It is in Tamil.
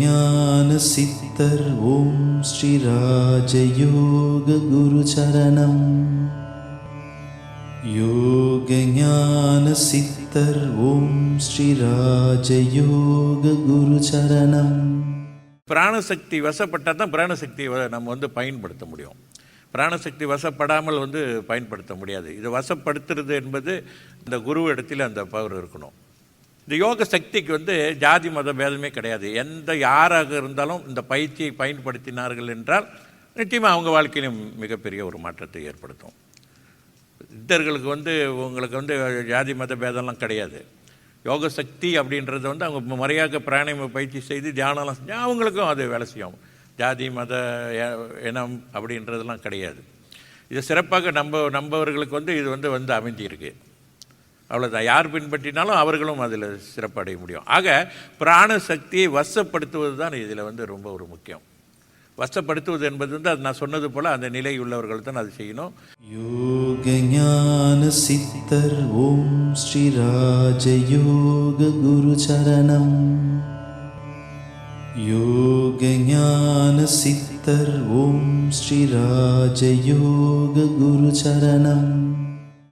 ஞான சித்தர் ஓம் ஸ்ரீ ராஜயோக குரு சரணம். யோக ஞான சித்தர் ஓம் ஸ்ரீ ராஜயோக குரு சரணம். பிராணசக்தி வசப்பட்டால் தான் பிராணசக்தியை நம்ம பயன்படுத்த முடியும். பிராணசக்தி வசப்படாமல் பயன்படுத்த முடியாது. இதை வசப்படுத்துறது என்பது இந்த குரு இடத்துல அந்த பவர் இருக்கணும். இந்த யோக சக்திக்கு ஜாதி மத பேதமே கிடையாது. யாராக இருந்தாலும் இந்த பயிற்சியை பயன்படுத்தினார்கள் என்றால் நிச்சயமாக அவங்க வாழ்க்கையிலும் மிகப்பெரிய ஒரு மாற்றத்தை ஏற்படுத்தும். சித்தர்களுக்கு உங்களுக்கு ஜாதி மத பேதம்லாம் கிடையாது. யோக சக்தி அப்படின்றது அவங்க முறையாக பிராணாயாம பயிற்சி செய்து தியானம்லாம் செஞ்சால் அவங்களுக்கும் அது வேலை செய்யும். ஜாதி மத இனம் அப்படின்றதெல்லாம் கிடையாது. இது சிறப்பாக நம்பவர்களுக்கு இது அமைஞ்சிருக்கு. அவ்வளோதான். யார் பின்பற்றினாலும் அவர்களும் அதில் சிறப்படைய முடியும். ஆக பிராண சக்தியை வசப்படுத்துவது தான் இதில் ரொம்ப ஒரு முக்கியம். வசப்படுத்துவது என்பது அது நான் சொன்னது போல் அந்த நிலை உள்ளவர்கள் தான் அது செய்யணும். யோக ஞான சித்தர் ஓம் ஸ்ரீ ராஜயோக குரு சரணம். யோக ஞான சித்தர் ஓம் ஸ்ரீ ராஜயோக குரு சரணம்.